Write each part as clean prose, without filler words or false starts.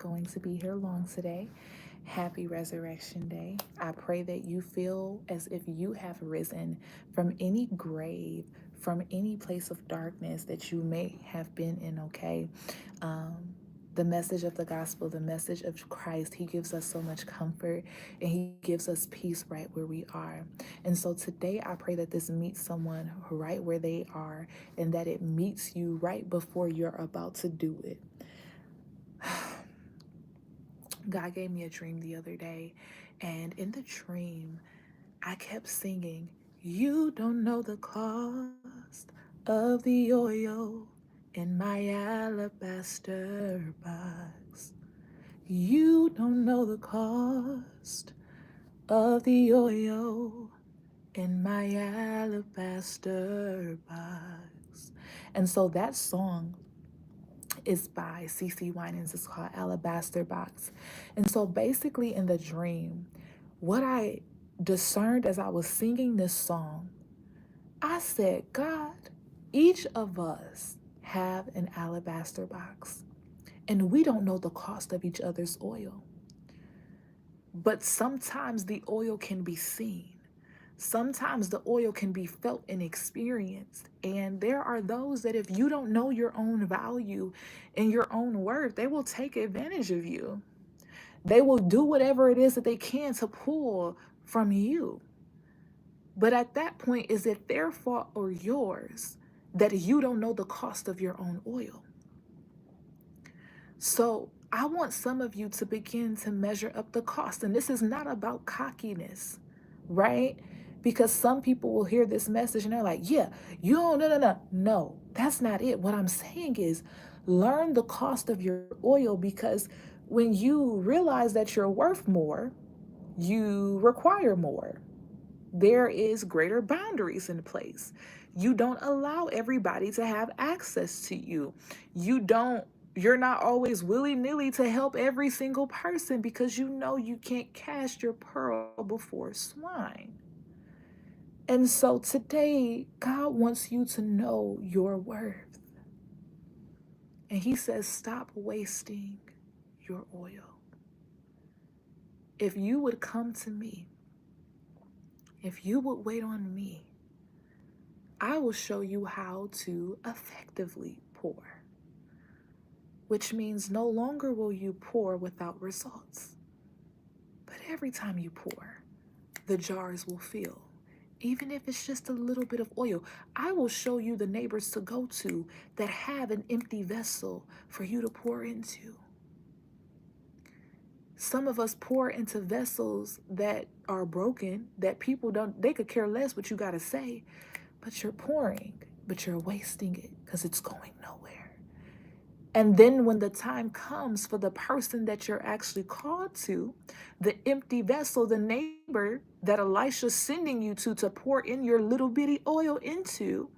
going to be here long today. Happy Resurrection Day. I pray that you feel as if you have risen from any grave, from any place of darkness that you may have been in, okay? Um, the message of the gospel, the message of Christ, he gives us so much comfort and he gives us peace right where we are. And so today I pray that this meets someone right where they are and that it meets you right before you're about to do it. God gave me a dream the other day, and in the dream, I kept singing, "You don't know the cost of the oil in my alabaster box. You don't know the cost of the oil in my alabaster box." And so that song is by CC Winans. It's called Alabaster Box. And so basically in the dream, what I discerned as I was singing this song, I said, God, each of us have an alabaster box, and we don't know the cost of each other's oil. But sometimes the oil can be seen. Sometimes the oil can be felt and experienced. And there are those that if you don't know your own value and your own worth, they will take advantage of you. They will do whatever it is that they can to pull from you. But at that point, is it their fault or yours that you don't know the cost of your own oil? So I want some of you to begin to measure up the cost. And this is not about cockiness, right? Because some people will hear this message and they're like, yeah, you don't, no. No, that's not it. What I'm saying is learn the cost of your oil, because when you realize that you're worth more, you require more. There is greater boundaries in place. You don't allow everybody to have access to you. You're not always willy-nilly to help every single person, because you know you can't cast your pearl before swine. And so today, God wants you to know your worth. And he says, stop wasting your oil. If you would come to me, if you would wait on me, I will show you how to effectively pour, which means no longer will you pour without results. But every time you pour, the jars will fill. Even if it's just a little bit of oil, I will show you the neighbors to go to that have an empty vessel for you to pour into. Some of us pour into vessels that are broken, that people they could care less what you got to say, but you're pouring, but you're wasting it because it's going nowhere. And then when the time comes for the person that you're actually called to, the empty vessel, the neighbor that Elisha's sending you to pour in your little bitty oil into,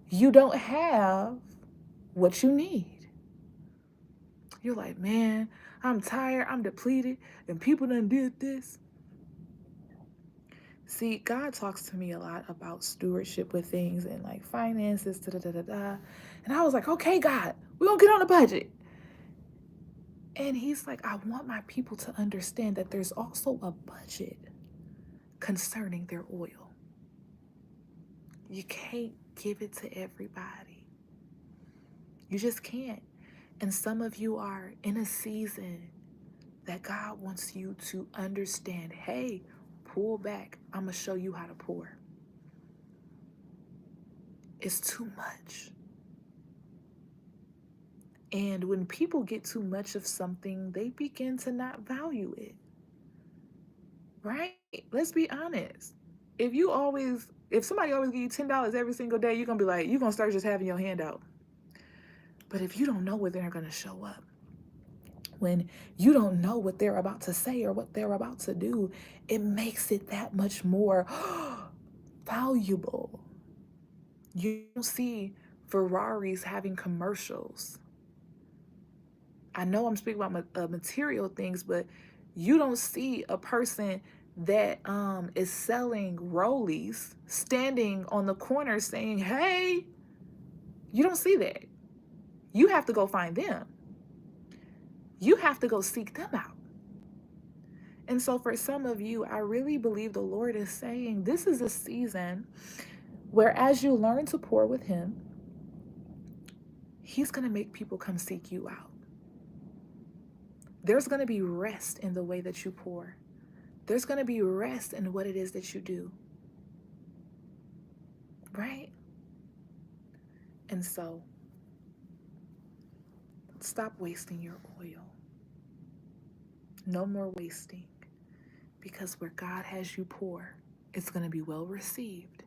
you don't have what you need. You're like, man, I'm tired, I'm depleted, and people done did this. See, God talks to me a lot about stewardship with things and like finances, da-da-da-da-da. And I was like, okay, God, we're going to get on a budget. And he's like, I want my people to understand that there's also a budget concerning their oil. You can't give it to everybody. You just can't. And some of you are in a season that God wants you to understand, hey, pull back. I'm going to show you how to pour. It's too much. And when people get too much of something, they begin to not value it. Right? Let's be honest. If somebody always give you $10 every single day, you're going to be like, you're going to start just having your hand out. But if you don't know where they're going to show up, when you don't know what they're about to say or what they're about to do, it makes it that much more valuable. You don't see Ferraris having commercials. I know I'm speaking about material things, but you don't see a person that is selling rollies standing on the corner saying, hey, you don't see that. You have to go find them. You have to go seek them out. And so for some of you, I really believe the Lord is saying this is a season where as you learn to pour with him, he's going to make people come seek you out. There's going to be rest in the way that you pour. There's going to be rest in what it is that you do. Right? And so, stop wasting your oil. No more wasting. Because where God has you pour, it's going to be well received.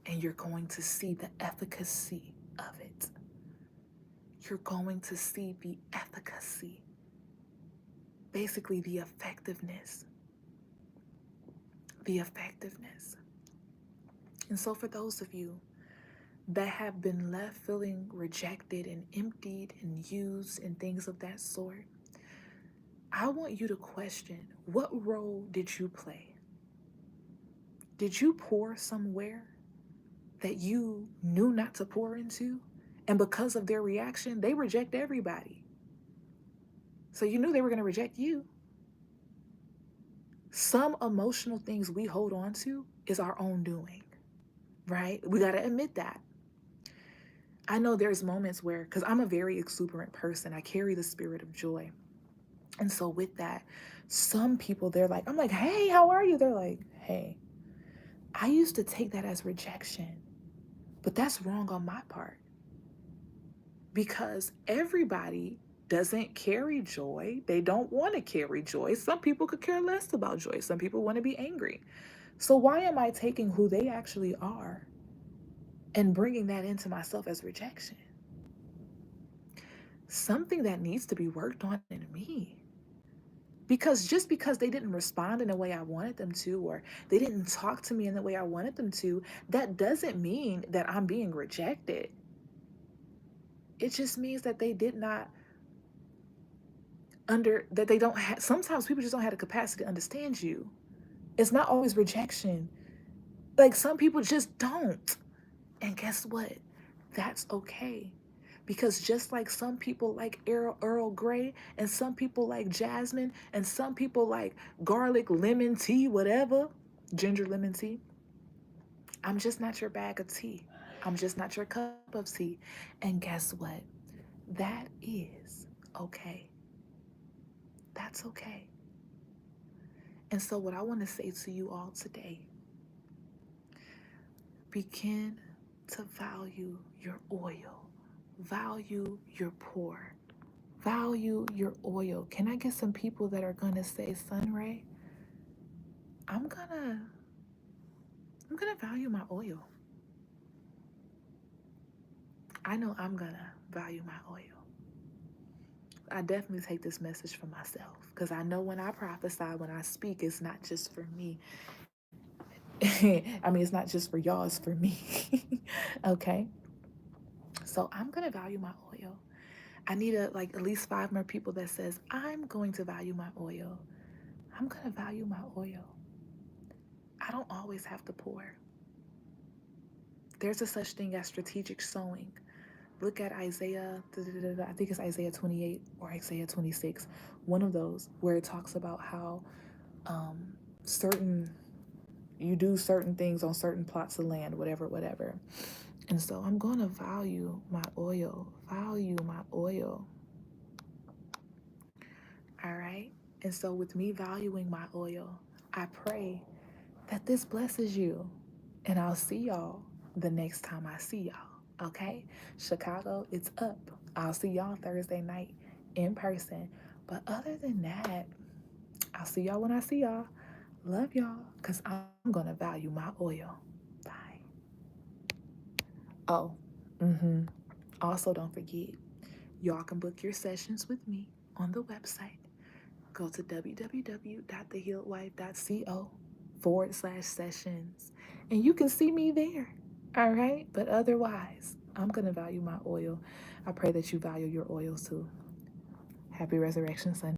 And you're going to see the efficacy of it. You're going to see the efficacy. Basically, the effectiveness. The effectiveness. And so for those of you that have been left feeling rejected and emptied and used and things of that sort, I want you to question, what role did you play? Did you pour somewhere that you knew not to pour into? And because of their reaction, they reject everybody. So you knew they were going to reject you. Some emotional things we hold on to is our own doing, right? We got to admit that. I know there's moments where, because I'm a very exuberant person, I carry the spirit of joy. And so with that, some people, they're like, I'm like, hey, how are you? They're like, hey. I used to take that as rejection, but that's wrong on my part. Because everybody doesn't carry joy. They don't want to carry joy. Some people could care less about joy. Some people want to be angry. So why am I taking who they actually are and bringing that into myself as rejection? Something that needs to be worked on in me. Because just because they didn't respond in the way I wanted them to, or they didn't talk to me in the way I wanted them to, that doesn't mean that I'm being rejected. It just means that they did not that they don't have, sometimes people just don't have the capacity to understand you. It's not always rejection. Like some people just don't. And guess what? That's okay. Because just like some people like Earl Grey, and some people like jasmine, and some people like garlic lemon tea, whatever, ginger lemon tea, I'm just not your bag of tea. I'm just not your cup of tea. And guess what? That is okay. That's okay. And so what I want to say to you all today, begin to value your oil. Value your pour. Value your oil. Can I get some people that are going to say, Sunray, I'm gonna value my oil. I know I'm gonna value my oil. I definitely take this message for myself, because I know when I prophesy, when I speak, it's not just for me. I mean, it's not just for y'all, it's for me. Okay? So I'm gonna value my oil. I need at least 5 more people that says, I'm going to value my oil. I'm gonna value my oil. I don't always have to pour. There's a such thing as strategic sowing. Look at Isaiah, I think it's Isaiah 28 or Isaiah 26, one of those, where it talks about how you do certain things on certain plots of land, whatever. And so I'm going to value my oil. Value my oil. All right? And so with me valuing my oil, I pray that this blesses you. And I'll see y'all the next time I see y'all. Okay? Chicago, it's up. I'll see y'all Thursday night in person. But other than that, I'll see y'all when I see y'all. Love y'all, because I'm going to value my oil. Bye. Oh, also don't forget, y'all can book your sessions with me on the website. Go to www.thehealedwife.co/sessions. And you can see me there. All right? But otherwise, I'm going to value my oil. I pray that you value your oils too. Happy Resurrection Sunday.